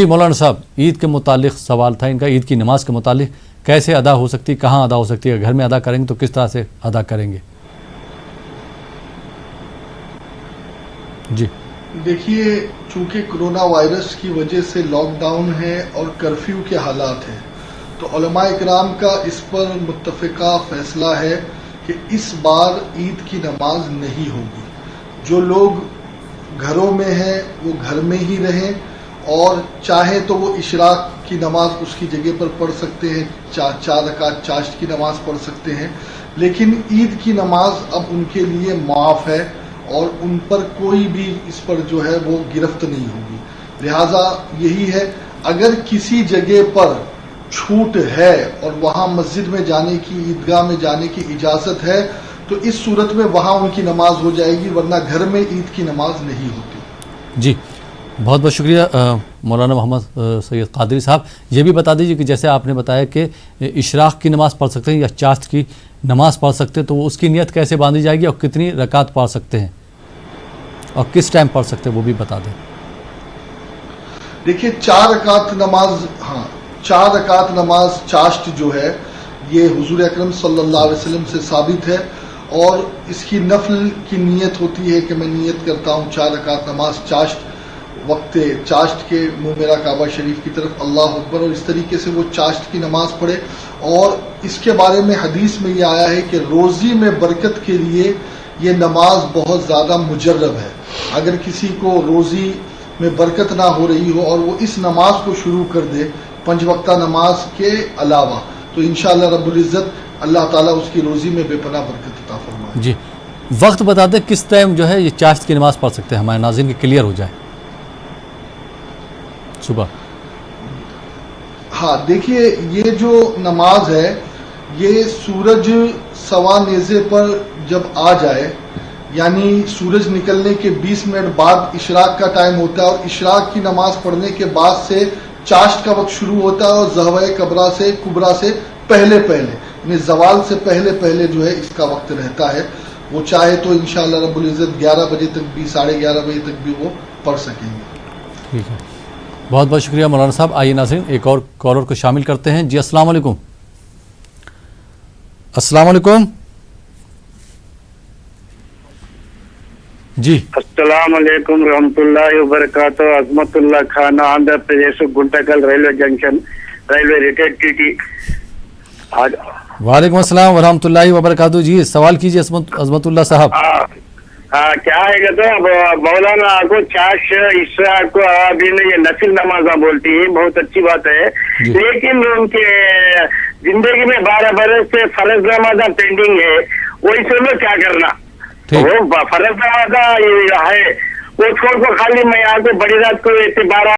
मौलाना साहब, ईद के मुतालिक सवाल था इनका, ईद की नमाज के मुतालिक कैसे अदा हो सकती है, कहाँ अदा हो सकती है, घर में अदा करेंगे तो किस तरह से अदा करेंगे? जी देखिए, चूंकि कोरोना वायरस की वजह से लॉकडाउन है और कर्फ्यू के हालात हैं, तो उलमा इकराम का इस पर मुत्तफ़िका फैसला है कि इस बार ईद की नमाज नहीं होगी। जो लोग घरों में हैं वो घर में ही रहें और चाहे तो वो इशराक की नमाज उसकी जगह पर पढ़ सकते हैं, चार रकात चाश्त की नमाज पढ़ सकते हैं, लेकिन ईद की नमाज अब उनके लिए माफ़ है और उन पर कोई भी इस पर जो है वो गिरफ्त नहीं होगी। लिहाजा यही है, अगर किसी जगह पर छूट है और वहां मस्जिद में जाने की, ईदगाह में जाने की इजाजत है, तो इस सूरत में वहां उनकी नमाज हो जाएगी, वरना घर में ईद की नमाज नहीं होती। जी, बहुत बहुत शुक्रिया मौलाना मोहम्मद सैयद कादरी साहब। ये भी बता दीजिए कि जैसे आपने बताया कि इशराक की नमाज पढ़ सकते हैं या चाश्त की नमाज पढ़ सकते हैं, तो उसकी नियत कैसे बांधी जाएगी और कितनी रकात पढ़ सकते हैं और किस टाइम पढ़ सकते हैं, वो भी बता दें। देखिए, 4 रकात नमाज चाश्त जो है ये हुजूर अकरम सल्लल्लाहु अलैहि वसल्लम से साबित है और इसकी नफल की नियत होती है कि मैं नियत करता हूँ 4 रकात नमाज चाश्त, वक्त चाश्त के मुँह मेरा काबा शरीफ की तरफ, अल्लाह अकबर, और इस तरीके से वो चाश्त की नमाज पढ़े। और इसके बारे में हदीस में ये आया है कि रोज़ी में बरकत के लिए ये नमाज बहुत ज़्यादा मुजर्रब है। अगर किसी को रोज़ी में बरकत ना हो रही हो और वो इस नमाज को शुरू कर दे 5 वक्ता नमाज के अलावा, तो इंशाअल्लाह रब्बुल इज़्ज़त अल्लाह ताला उसकी रोज़ी में बेपनाह बरकत अता फरमाए। जी, वक्त बता दें किस टाइम जो है ये चाश्त की नमाज पढ़ सकते हैं, हमारे नाज़रीन के क्लियर हो जाए। सुबह? हाँ, देखिए, ये जो नमाज है ये सूरज सवा नेज़े पर जब आ जाए, यानी सूरज निकलने के 20 मिनट बाद इशराक का टाइम होता है और इशराक की नमाज पढ़ने के बाद से चाश्त का वक्त शुरू होता है और ज़हवा कुबरा से पहले यानी ज़वाल से पहले जो है इसका वक्त रहता है। वो चाहे तो इंशाअल्लाह रब्बुल इज़्ज़त 11 बजे तक भी, 11:30 बजे तक भी वो पढ़ सकेंगे। ठीक है, बहुत बहुत शुक्रिया मौलाना साहब। आइए नाज़रीन एक और कॉलर को शामिल करते हैं। जी अस्सलाम वालेकुम। अस्सलाम वालेकुम। जी अस्सलाम वालेकुम रहमतुल्लाहि व बरकातहू। Azmatullah Khan, Andhra Pradesh, Guntakal railway junction, railway retired TT. आज वालेकुम अस्सलाम व रहमतुल्लाहि व बरकातहू। जी सवाल कीजिए अज़मतुल्लाह साहब। क्या है तो मौलाना को चाश इशरा को अभी ये नफिल नमाजा बोलती है, बहुत अच्छी बात है, लेकिन उनके जिंदगी में 12 बरस से फर्ज नमाजा पेंडिंग है, वो इसमें क्या करना? वो फर्ज नमाजा है वो छोड़ को खाली मैं यहाँ को बड़ी रात को 12